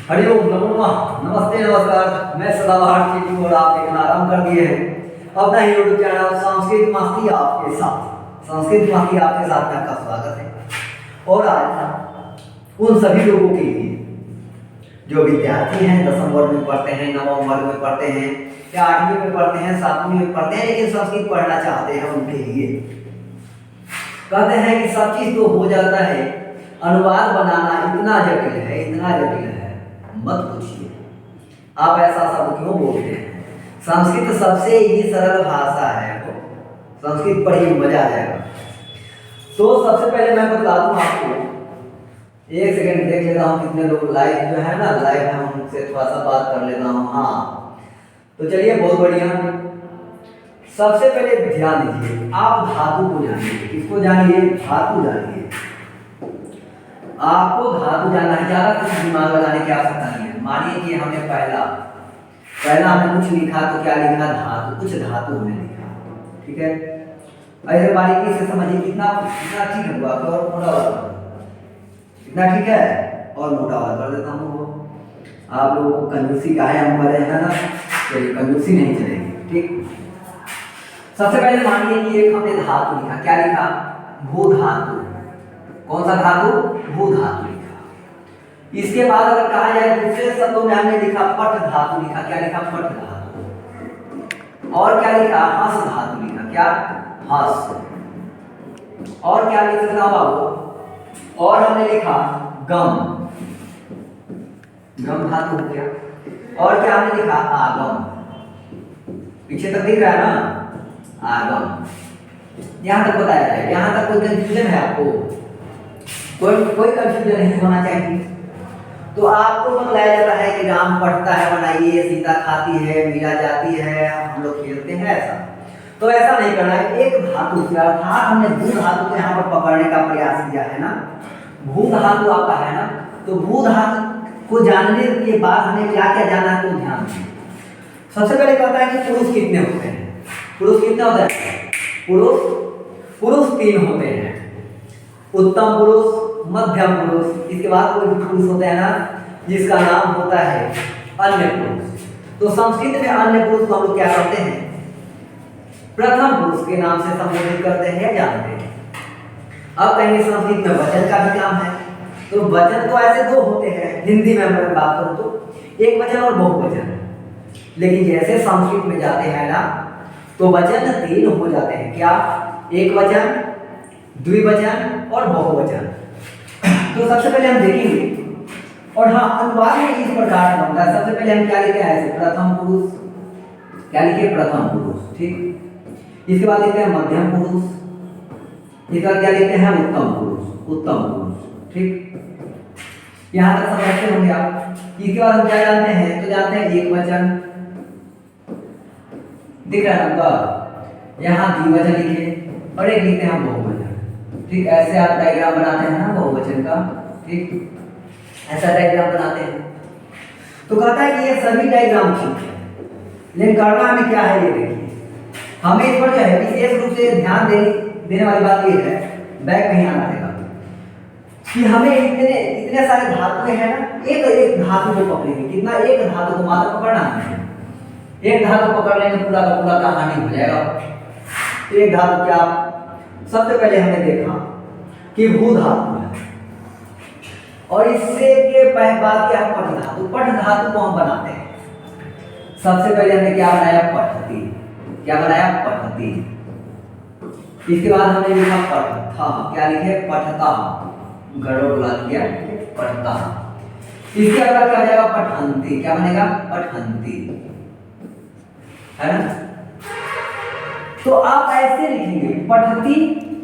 हरिओम नमो नमः। नमस्ते नमस्कार, मैं सदाबहार चीटू और आप देखना आराम कर दिए हैं अपना ही यूट्यूब चैनल संस्कृत मस्ती आपके साथ। संस्कृत मस्ती आपके साथ में आपका स्वागत है। और आज उन सभी लोगों के लिए जो विद्यार्थी हैं, 10वीं वर्ग में पढ़ते हैं, 9वीं वर्ग में पढ़ते हैं या 8वीं में पढ़ते हैं, 7वीं में पढ़ते हैं, लेकिन संस्कृत पढ़ना चाहते हैं, उनके लिए कहते हैं कि सब चीज तो हो जाता है, अनुवाद बनाना इतना जटिल है, इतना जटिल है, मत पूछिए। आप ऐसा शब्द क्यों बोलते हैं? संस्कृत सबसे ही सरल भाषा है, संस्कृत पढ़िए मजा आ जाएगा। तो सबसे पहले मैं बता दूं आपको, एक सेकंड देख लेता हूँ कितने लोग लाइव जो है ना, लाइव है, उनसे थोड़ा सा बात कर लेता हूँ। हाँ तो चलिए, बहुत बढ़िया। सबसे पहले ध्यान दीजिए, आप धातु को जानिए। किसको जानिए? धातु जानिए। आपको धातु जानना है, ज्यादा कुछ दिमाग लगाने की आवश्यकता नहीं है। मानिए कि हमने पहला हमने कुछ लिखा, तो क्या लिखा? धातु, कुछ धातु हमने लिखा, ठीक है। ऐसे बारीकी से समझिए, कितना कितना ठीक है, और मोटा वाला कितना ठीक है, और मोटा वाला कर देता हूँ। आप लोगों को कंजूसी का है, हम बड़े हैं ना, चलिए कंजूसी नहीं चलेगी, ठीक। सबसे पहले मानिए कि एक हमने धातु लिखा, क्या लिखा? भू धातु। कौन सा धातु? भू धातु लिखा। इसके बाद अगर कहा जाए दूसरे शब्दों में हमने लिखा पठ धातु लिखा, क्या लिखा? पठ धातु। और क्या लिखा? हंस धातु लिखा, क्या? हंस। और क्या लिख सकता हूं बाबू? और हमने लिखा गम, गम धातु हो गया। और क्या हमने लिखा? आगम। पीछे तक दिख रहा है ना? आगम। यहां तक बताया जाए, यहां तक कोई कंफ्यूजन है आपको? कोई कंफ्यूजन नहीं होना चाहिए। तो आपको बताया जाता है कि राम पढ़ता है बनाइए, सीता खाती है, मीरा जाती है, हम लोग खेलते हैं, ऐसा तो ऐसा नहीं करना है। एक धातु से अर्थात हमने भू धातु को यहाँ पर पकड़ने का प्रयास किया है ना। भू धातु आपका है ना, तो भू धातु को जानने के बाद हमें क्या क्या जानना है, तो ध्यान दीजिए। सबसे पहले कहता है कि पुरुष कितने होते हैं? पुरुष कितने होते हैं? पुरुष 3 होते हैं, उत्तम पुरुष, मध्यम पुरुष, इसके बाद कोई भी पुरुष होते हैं ना, जिसका नाम होता है अन्य पुरुष। तो संस्कृत में अन्य पुरुष को हम लोग क्या करते हैं? प्रथम पुरुष के नाम से संबोधित करते हैं, जानते हैं। अब कहेंगे संस्कृत में वचन का भी काम है, तो वचन तो ऐसे 2 होते हैं। हिंदी में मैं बात करूं तो एक वचन और बहुवचन, लेकिन जैसे संस्कृत में जाते हैं ना, तो वचन 3 हो जाते हैं, क्या? एक वचन, द्विवचन और बहुवचन। तो सबसे पहले हम देखेंगे, और हाँ, अनुवाद में इस प्रकार बनता है। सबसे पहले हम क्या लिखे हैं? ऐसे प्रथम पुरुष, क्या लिखे? प्रथम पुरुष, ठीक। इसके बाद लिखते हैं मध्यम पुरुष, इसके बाद क्या लिखते हैं? उत्तम पुरुष, उत्तम पुरुष, ठीक। यहां तक समझते होंगे आप। इसके बाद हम क्या जानते हैं? तो जानते हैं एक वचन, दिख रहा है ना, यहाँ द्विवचन लिखे, और एक लिखते हैं बहुवचन, ठीक। ऐसे आप डायग्राम बनाते हैं ना बहुवचन का, ठीक, ऐसा डायग्राम बनाते हैं। तो कहता है कि ये सभी डायग्राम ठीक है, लेकिन करना हमें क्या है, ये देखिए। हमें इस पर जो है विशेष रूप से ध्यान देने वाली बात ये है, बैक नहीं आना रहेगा, कि हमें इतने सारे धातुएं हैं ना, एक धातु को पकड़ेंगे। कितना? एक धातु को मात्र पकड़ना है। एक धातु पकड़ लेंगे, पूरा का पूरा कहानी हो जाएगा। तो एक धातु क्या? सबसे पहले हमने देखा कि भू धातु है, और इससे के बाद क्या? पठ धातु। पठ धातु को हम बनाते हैं। सबसे पहले हमने क्या बनाया? पठती। क्या बनाया? पठती। इसके बाद हमने लिखा पठता, क्या लिखे? पठता, गड़बड़ बुला दिया, पठता। इसके अलावा क्या हो जाएगा? पठंती। क्या बनेगा? पठंती, है ना। तो आप ऐसे लिखेंगे, पठती,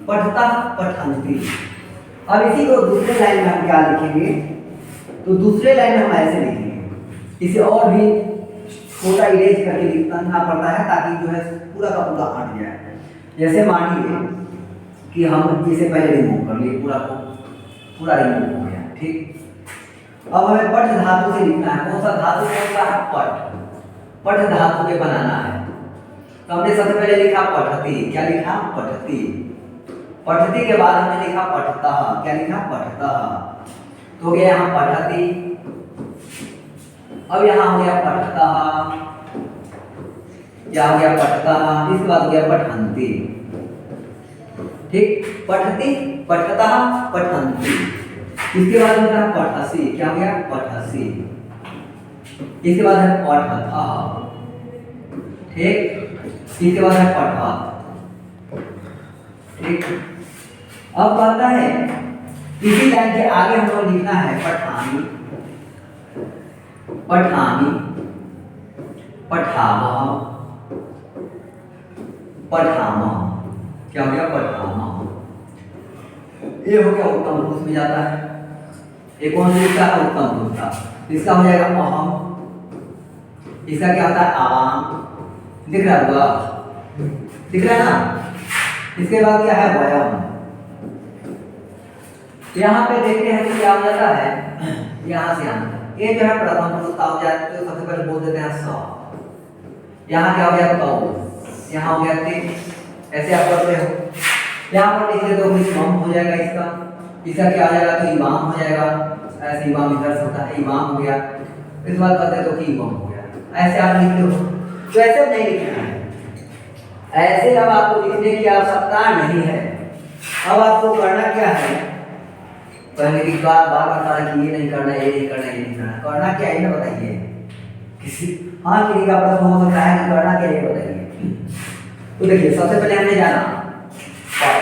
पठता, पठंती। अब इसी को दूसरे लाइन में हम क्या लिखेंगे? तो दूसरे लाइन में हम ऐसे लिखेंगे। इसे और भी छोटा इरेज करके लिखना पड़ता है, ताकि जो है पूरा का पूरा हट जाए। जैसे मानिए कि हम इसे पहले रिमूव कर लिए, पूरा रिमूव हो गया, ठीक। अब हमें पठ धातु से लिखना है। कौन सा धातु? कौन सा? पठ। पठ धातु के बनाना है। तो हमने सबसे पहले लिखा पठती। क्या लिखा? पठती। पठती के बाद हमने लिखा पठता। क्या लिखा? पठता। तो हो गया यहाँ पठती, अब यहाँ हो गया पठतः, क्या हो गया पठतः, इसके बाद हो गया पठन्ति। ठीक, पठति, पठतः, पठन्ति। इसके बाद होता है पठसि, क्या हो गया पठसि। इसके बाद है पठतः। ठीक, इसके बाद है पठत। ठीक, अब कहता है इसी लाइन के आगे हमको लिखना है पठामि, पठामि, पठामः, पठामः। क्या हो गया पठामः। ये हो गया उत्तम पुरुष में जाता है। एक कौन सा उत्तम पुरुष का, इसका हो जाएगा अहम, इसका क्या होता है आवाम। दिख रहा होगा, दिख रहा है ना। इसके बाद क्या है वयम। यहाँ पे देखते हैं तो क्या हो जाता है, यहाँ से यहाँ ये जो है प्रथम पुरुष का हो जाता है, तो सबसे पहले बोल देते हैं स। यहाँ क्या हो गया कौ, यहाँ हो गया ते, ऐसे आप करते हो। यहाँ पर लिख देते हो इमाम हो जाएगा इसका, इसका क्या हो जाएगा तो इमाम हो जाएगा। ऐसे इमाम इधर से होता है, इमाम हो गया। इस बात कहते हो कि इमाम हो गया, ऐसे आप लिखते हो। तो ऐसे नहीं लिखना है, ऐसे अब आपको लिखने की आवश्यकता नहीं है। अब आपको करना क्या है, पहले की बार बार बता रहा कि ये नहीं करना, ये नहीं करना, ये नहीं करना। करना क्या है ना बताइए, किसी हाँ किसी का प्रश्न हो सकता है कि करना क्या है बताइए। तो देखिए सबसे पहले हमने जाना पट,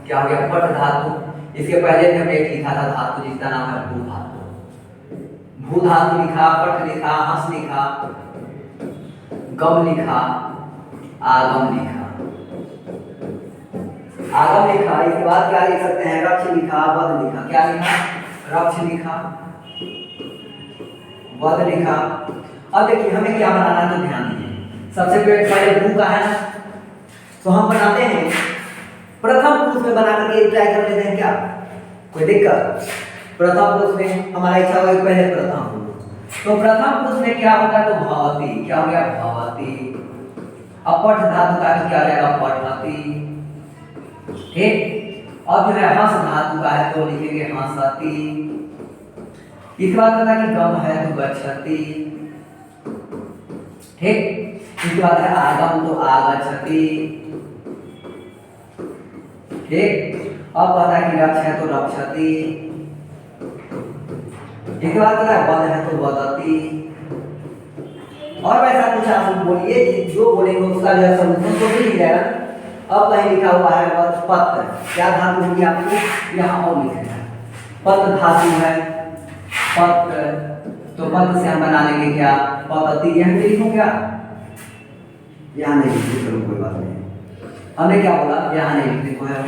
क्या हो गया पट धातु। इसके पहले भी हमने एक लिखा था धातु जिसका नाम है भू धातु। भू धातु लिखा, पट लिखा, हंस लिखा, गम लिखा, आगम लिखा, आगम लिखा। इसके बाद क्या लिख सकते हैं, रक्ष लिखा, वध लिखा। क्या लिखा, रक्ष लिखा, वध लिखा। अब देखिए हमें क्या बनाना है तो ध्यान दीजिए। सबसे पहले भू का है ना, तो हम बनाते हैं प्रथम पुरुष में बना करके ट्राई कर लेते हैं। क्या कोई दिक्कत, प्रथम पुरुष में हमारा इच्छा होगा पहले प्रथम पुरुष। तो प्रथम पुरुष में क्या होगा तो भवति, क्या हो गया भवति। अब पठ धातु का तो क्या हो जाएगा पठति। ठीक, अब जो है हंस धातु का है तो लिखेंगे हंसति। इसके बाद पता कि गम है तो गच्छति। ठीक, इसके बाद है आगम तो आगच्छति। ठीक, अब पता कि रक्ष है तो रक्षति। इसके बाद पता है वध है तो वदति। और वैसा कुछ आप बोलिए, जो बोलेंगे उसका जो है सॉल्यूशन तो मिल जाएगा। अब कहीं लिखा हुआ है पत्र, क्या धातु होगी आपको यहाँ और लिखना है। पत्र धातु है पत्र, तो पत्र से हम बना लेंगे क्या पद्धति। यहाँ पे लिखो क्या, यहाँ नहीं लिखो, चलो कोई बात नहीं। हमने क्या बोला यहाँ नहीं लिखने को है,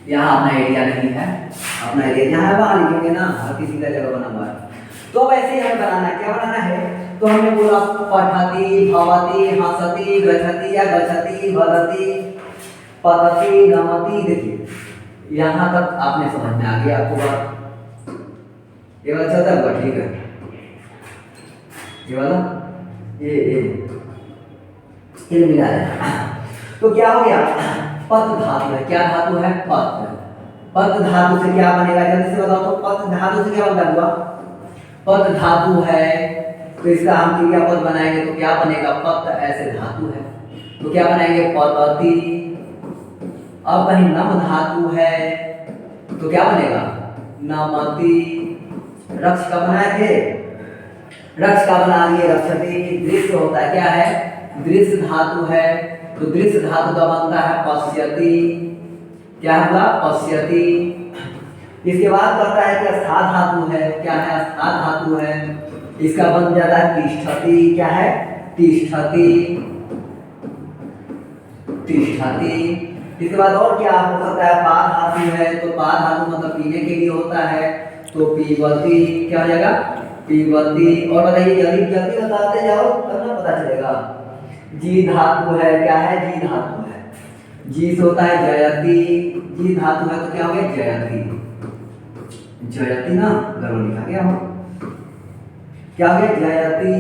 यहाँ अपना एरिया नहीं है, अपना एरिया जहाँ है वहाँ लिखेंगे ना, हर किसी का जगह बना हुआ है। तो अब ऐसे ही हमें बनाना है, क्या बनाना है तो हमने बोला पठति, भवति, हंसति, गच्छति या गच्छति, वदति, पतति, गमति। देखिए यहाँ तक आपने समझ में आ गया आपको बात, ये वाला चलता है ठीक है। ये वाला ये मिला है। तो क्या हो गया पत धातु है, क्या धातु है पत। पत धातु से क्या बनेगा जल्दी से बताओ तो, पत धातु से क्या बनता हुआ पत धातु है, तो इसका हम क्रियापद बनाएंगे तो क्या बनेगा पत। ऐसे धातु है तो क्या बनाएंगे पतति। अब कहीं नम धातु है तो क्या बनेगा नमति। रक्ष का बनाए थे, रक्ष का बना लिए रक्षति। दृश्य होता है क्या है दृश्य धातु है, तो दृश्य धातु का बनता है पश्यति। क्या होगा पश्यति। इसके बाद कहता है कि स्था धातु है, क्या है स्था धातु है, इसका बन जाता है तिष्ठति। क्या है तिष्ठति, तिष्ठति। इसके बाद और क्या हो सकता है पा धातु है, तो पा धातु मतलब पीने के लिए होता है तो पीबती। क्या हो जाएगा पीबती। और बताइए जल्दी जल्दी बताते जाओ तब ना पता चलेगा। जी धातु है, क्या है जी धातु है, जी से होता है जयति। जी धातु है तो क्या हो गया जयति, जयति ना गरो लिखा गया हो, क्या हो गया जयति।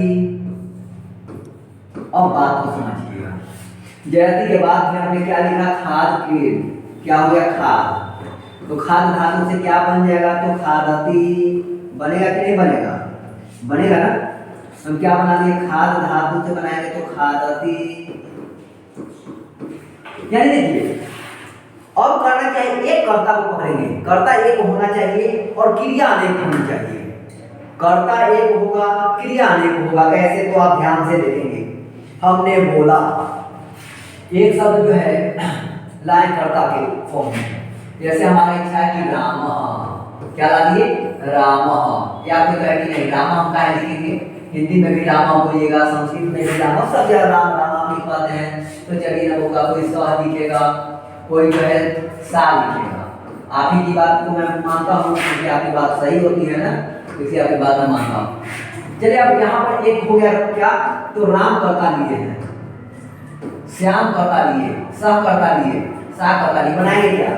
अब बात को समझिएगा, जयति के बाद में हमने क्या लिखा खाद क्रिय। क्या हो गया खाद, तो खाद धातु से क्या बन जाएगा तो खादति बनेगा कि नहीं बनेगा। बनेगा ना। हम क्या बना दिए, खाद धातु से बनाएंगे तो खादती। यानी देखिए अब करना चाहिए, एक कर्ता को पकड़ेंगे, कर्ता एक होना चाहिए और क्रिया अनेक होनी चाहिए। कर्ता एक होगा, क्रिया अनेक होगा। कैसे, तो आप ध्यान से देखेंगे। हमने बोला, एक शब्द जो है लाए कर्ता के फॉर्म में, जैसे हमारी इच्छा है कि राम, क्या ला दिए, राम। या कोई कहे कि नहीं राम हम काहे लिखेंगे, हिंदी में भी राम बोलिएगा, संस्कृत में भी राम, सब जगह राम राम लिखवाते हैं। तो चलिए ना होगा, कोई स लिखेगा, कोई जो है सा लिखेगा। आप ही की बात को मैं मानता हूँ क्योंकि आपकी बात सही होती है ना, इसी आपकी बात मैं मानता हूँ। चलिए अब यहाँ पर एक हो गया क्या, तो राम कर्ता लिए हैं, श्याम कर्ता लिए, सह कर्ता लिए, सा कर्ता लिए, बनाएंगे क्या।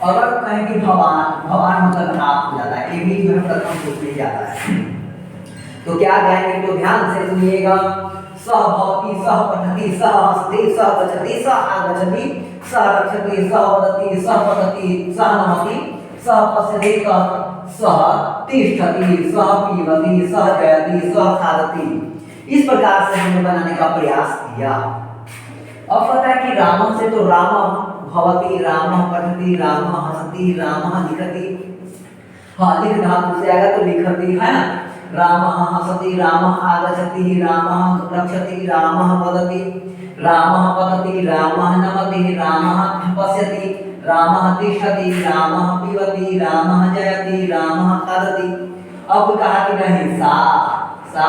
अगर कहें कि भगवान, भगवान मतलब आप हो जाता है, ये भी जो है प्रथम पुरुष में जाता है। तो क्या कहेंगे, तो ध्यान से सुनिएगा। सह भवति, सह पठति, सह हस्ति, सह गच्छति, सह आगच्छति, सह रक्षति, सह वदति, सह पठति, सह नमति, सह पश्यति, सह तिष्ठति, सह पीबति, सह जयति, सह खादति। इस प्रकार से हमने बनाने का प्रयास किया। अब पता है कि राम से तो राम भवति, राम पठति, राम हसति, राम लिखति। हाँ, लिख धातु से आएगा तो लिखति है ना। राम हसति, राम आगच्छति, राम रक्षति, राम वदति, राम पठति, राम नमति, राम पश्यति, राम तिष्ठति, राम पीबति, राम जयति, राम खादति। अब कहा कि नहीं, सा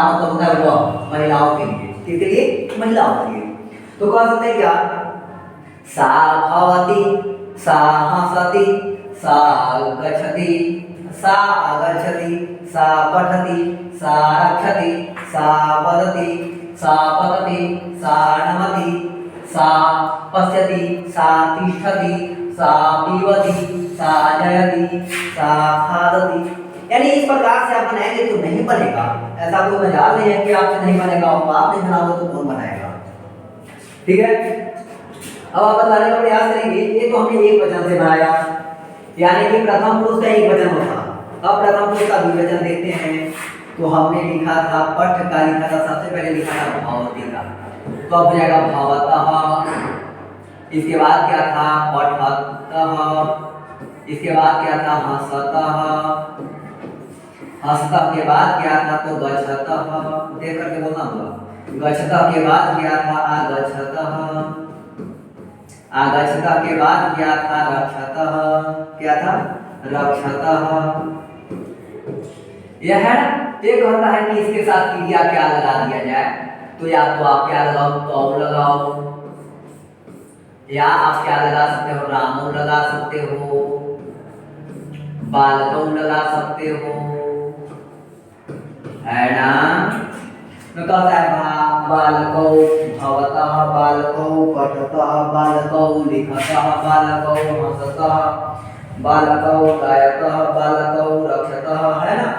मतलब होता है वह, महिलाओं के लिए, किसके लिए, महिलाओं के लिए। तो कह सकते हैं क्या, सा भवति, सा हसति, सा गच्छति, सा आगच्छति, सा पठति, सा रक्षति, सा वदति, सा पठति, सा नमति, सा पश्यति, सा तिष्ठति, सा पीबति, सा जयति, सा खादति। यानी इस प्रकार से आप बनाएंगे तो नहीं बनेगा। ऐसा कोई मजाल नहीं है कि आपसे नहीं बनेगा, आप नहीं बनाओगे तो कौन बनाएगा। ठीक है, अब आप बताने का प्रयास करेंगे। ये तो हमने एक वचन से बनाया, यानी कि प्रथम पुरुष का एक वचन होता। अब प्रथम पुरुष का द्विवचन देखते हैं। तो हमने लिखा था पठ का, लिखा था सबसे पहले लिखा था भवती का, तो अब हो जाएगा भवतः। इसके बाद क्या था, पठतः। इसके बाद क्या था, हसतः। हसतः के बाद क्या था, तो गच्छतः। देख करके बोलना होगा। गच्छतः के बाद क्या था, आगच्छतः। आगच्छतः के बाद क्या था, रक्षतः। क्या था, रक्षतः। यह है एक होता है कि इसके साथ क्रिया क्या लगा दिया जाए। तो या तो आप क्या लगाओ, तो लगाओ, या आप क्या लगा सकते हो, रामो लगा सकते हो, बालकौ लगा सकते हो, है ना। तो कहता है बालकौ भवतः, बालकौ पठतः, बालकौ लिखतः, बालकौ हसतः, बालकौ गायतः, बालकौ रक्षतः, है ना।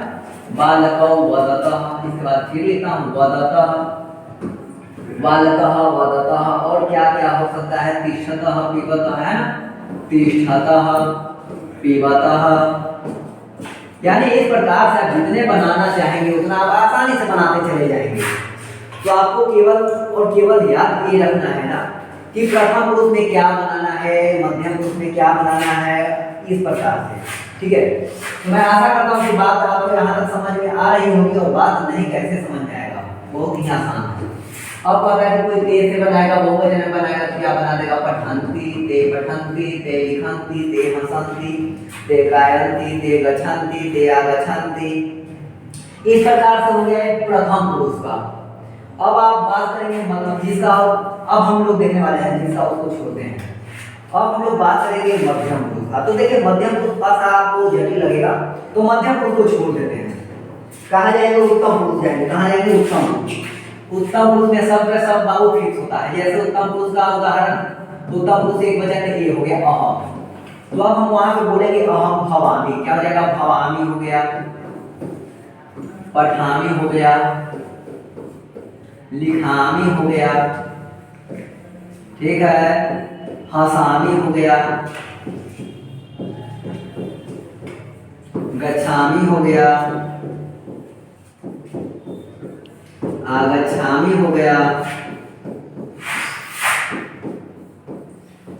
बालकौ वदतः। इसके बाद फिर लिखता हूँ वदतः, बालकः वदतः। और क्या क्या हो सकता है, तिष्ठतः पीबतः, है ना, तिष्ठतः पीबतः। यानी इस प्रकार से आप जितने बनाना चाहेंगे उतना आप आसानी से बनाते चले जाएंगे। तो आपको केवल और केवल याद ये रखना है ना कि प्रथम पुरुष में क्या बनाना है, मध्यम पुरुष में क्या बनाना है, इस प्रकार से। ठीक है, तो मैं आशा करता हूँ कि बात आपको यहाँ तक समझ में आ रही होगी, और बात नहीं कैसे समझ में आएगा, बहुत ही आसान है। अब पता है कि कोई ते से बनाएगा, बहुवचन में बनाएगा तो क्या बना देगा, पठन्ति, ते पठन्ति, ते लिखन्ति, ते हसन्ति, ते गायन्ति, ते गच्छन्ति, ते आगच्छन्ति। इस प्रकार से हो गया प्रथम पुरुष का। अब आप बात करेंगे मतलब जिसका, अब हम लोग देखने वाले हैं जिसका, उसको छोड़ते हैं। अब हम लोग बात करेंगे मध्यम पुरुष का। तो देखिए मध्यम पुरुष पास आपको जटिल लगेगा तो मध्यम पुरुष को छोड़ देते हैं। कहाँ जाएंगे, उत्तम पुरुष जाएंगे। कहाँ जाएंगे, उत्तम पुरुष। उत्तम पुरुष में सब का सब बाहु फिक्स होता है। जैसे उत्तम पुरुष का उदाहरण, उत्तम पुरुष एक वचन में ये हो गया अहम। तो अब हम वहां पे बोलेंगे अहम भवामी। क्या हो जाएगा, भवामी हो गया, पठामी हो गया, लिखामी हो गया, ठीक है, हसामी हो गया, गच्छामी हो गया, आगच्छामि हो गया।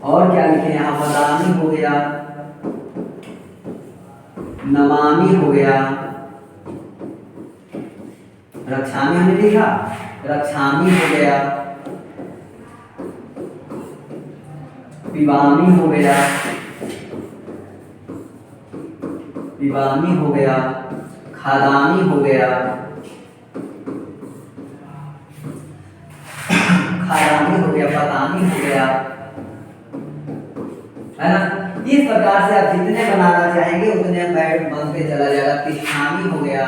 और क्या लिखे यहाँ, वदामि हो गया, नमामि हो गया, रक्षामि हमने लिखा, रक्षामि हो गया, पिबामि हो गया, पिबामि हो गया, खादामि हो गया, खादामि हो गया, पतामि हो गया, है ना। इस प्रकार से आप जितने बनाना चाहेंगे उतने बैठ बनते चला जाएगा। तिष्ठामि हो गया,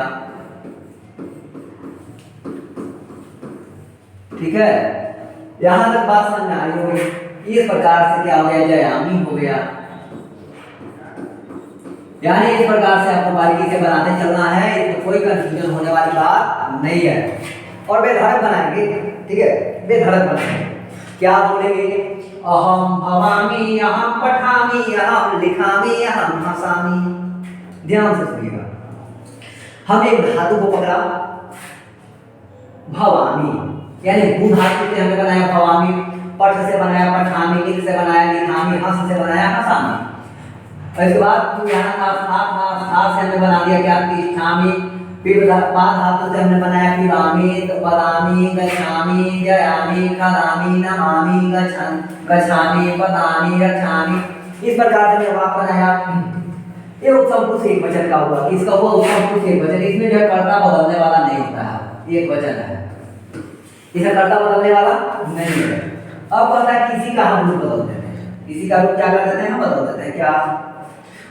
ठीक है, यहां तक बात समझ आ रही होगी। इस प्रकार से क्या हो गया, जयामि हो गया। यानी इस प्रकार से आपको बारीकी से बनाते चलना है, इसमें कोई कंफ्यूजन होने वाली बात नहीं है। और बेधड़क बनाएंगे, ठीक है, बेधड़क बनाएंगे। क्या बोलेंगे, अहम भवामि, अहम पठामि, अहम लिखामि, अहम हसामि। ध्यान से सुनिएगा, हम एक धातु को पकड़ा भवामी, यानी भू धातु से हमने बनाया भवामी, पठ से बनाया पठामी, लिख से बनाया लिखामी, हस से बनाया हसामी। इसके बाद यहाँ था से हमने बना दिया क्या, तिष्ठामी। फिर बाद धातु से हमने बनाया पिबामी, पदामी, गच्छामि, जयामि, खादामि, नमामि, गच्छामि, पदामि, रक्षामि। इस प्रकार से हमने वाक्य बनाया। ये उत्तम पुरुष एक वचन का हुआ, इसका हुआ उत्तम पुरुष एक वचन। इसमें जो है कर्ता बदलने वाला नहीं होता है, एक वचन है, इसे कर्ता बदलने वाला नहीं है। अब कहता है किसी का हम रूप बदल देते हैं, किसी का रूप क्या कर देते हैं, बदल देते हैं। क्या,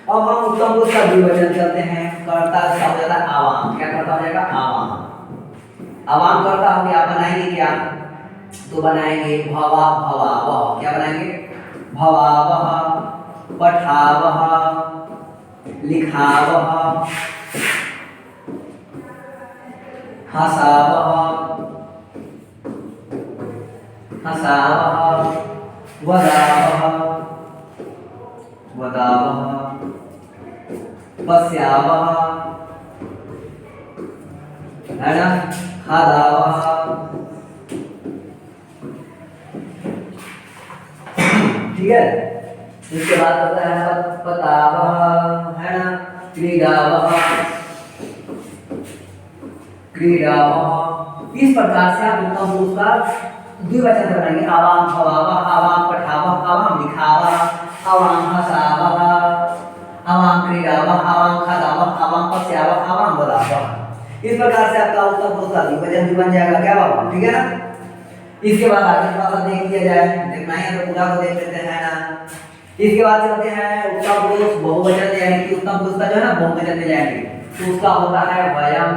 अब हम उत्तम पुरुष का द्विवचन करते हैं। कर्ता का हो जाता है आवाम, क्या कर्ता हो जाएगा, आवाम। आवाम कर्ता हो गया, बनाएंगे क्या, तो बनाएंगे भवा भवावह। क्या बनाएंगे, भवावह, पठावह, लिखावह, हसावह, हसावह, वदावह, वदावह, पश्यावह, है ना, खादावह, ठीक है। इसके बाद होता है पतावह, है ना, क्रीडावह, क्रीडावह। इस प्रकार से आप उत्तम पुरुष का द्विवचन बनाएंगे। आवाम भवावह, आवाम पठावह, आवाम लिखावह, आवाम हसावह, आवाम क्रीडावह, आवाम खादावह, आवाम पश्यावह, आवाम वदावह। इस प्रकार से आपका उत्तम पुरुष का द्विवचन भी बन जाएगा। क्या बाबा, ठीक है ना। इसके बाद आगे थोड़ा सा देख लिया जाए, देखना है तो पूरा को देख लेते हैं ना। इसके बाद चलते हैं उत्तम पुरुष बहुवचन, यानी कि उत्तम पुरुष का जो है ना बहुवचन में जाएंगे, तो उसका होता है वयम।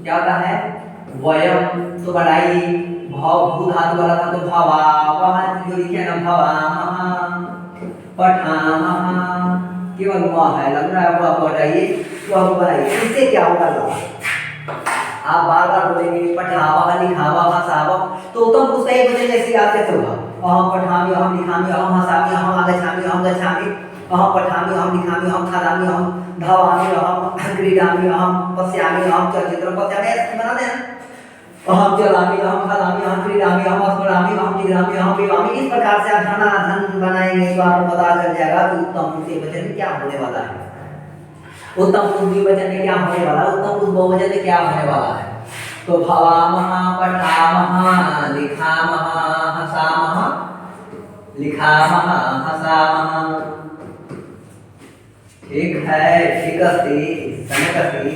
क्या होता है, वयम। तो बढ़ाइए, भाव भू धातु वाला था तो भवावह, जो लिखे ना भवामह, पठामह, केवल हुआ है, लग रहा है हुआ को हटाइए, तो आप बनाइए। इससे क्या होगा, आप बार बार बोलेंगे पठावह, लिखावह, हसावह, तो उत्तम पुरुष का एक वचन जैसे आप कैसे होगा, अहम पठामि, अहम लिखामि, अहम हसामि, अहम आगच्छामि, अहम गच्छामि, अहम पठामि, अहम लिखामि, अहम खादामि, अहम धावामि, अहम क्रीडामि, अहम पश्यामि, अहम चलचित्रं पश्यामि, ऐसे बना देना। अहम चलामि, अहम खादामि, अहम क्रीडामि, अहम स्मरामि, अहम जिग्रामि, अहम पिबामि। इस प्रकार से आप धनाधन बनाएंगे तो आपको पता चल जाएगा कि उत्तम पुरुष के वचन में क्या होने वाला है, उत्तम पुरुष द्विवचन में क्या होने वाला है, उत्तम पुरुष बहुवचन में क्या होने वाला है। तो भवामः, पठामः, लिखामः, हसामः, लिखामः, हसामः। ठीक है, ठीक अस्ति, सम्यक् अस्ति।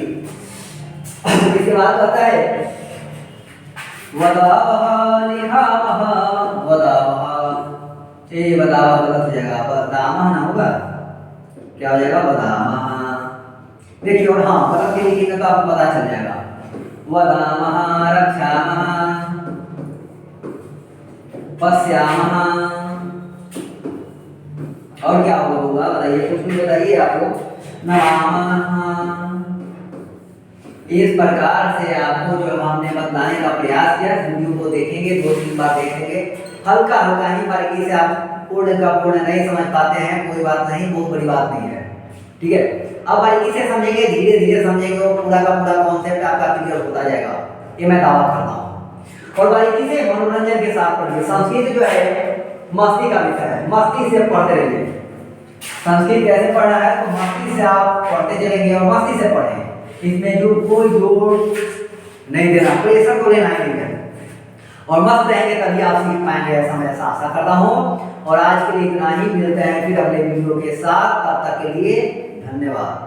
इसके बाद कहता है वदावः, लिखावः, वदावः। ये वदावः गलत हो जाएगा, वदामः ना होगा, क्या हो जाएगा, वदामः। देखिए, और हाँ गलत के लिखिएगा तो आपको पता चल जाएगा। वदामः, रक्षामः, पश्यामः। और क्या होगा बताइए, कुछ भी बताइए आपको, नमामः। इस प्रकार से आपको जो हमने बताने का प्रयास किया, वीडियो को देखेंगे, 2-3 बार देखेंगे, हल्का हल्का ही बारीकी से। आप पूर्ण का पूर्ण नहीं समझ पाते हैं, कोई बात नहीं, बहुत बड़ी बात नहीं है, ठीक है। अब बारीकी से समझेंगे, धीरे धीरे समझेंगे, वो पूरा का पूरा कॉन्सेप्ट आपका क्लियर होता जाएगा। ये मैं दावा करता हूँ। और बारीकी से मनोरंजन के साथ पढ़िए। संस्कृत जो है मस्ती का विषय है, मस्ती से पढ़ते रहिए। संस्कृत कैसे पढ़ना है तो मस्ती से आप पढ़ते चलेंगे और मस्ती से पढ़ें। इसमें जो कोई जोर नहीं देना, प्रेशर तो लेना ही नहीं है, और मस्त रहेंगे तभी आप सीख पाएंगे, ऐसा मैं आशा करता हूँ। और आज के लिए इतना ही, मिलते हैं फिर अगले वीडियो के साथ, तब तक के लिए धन्यवाद।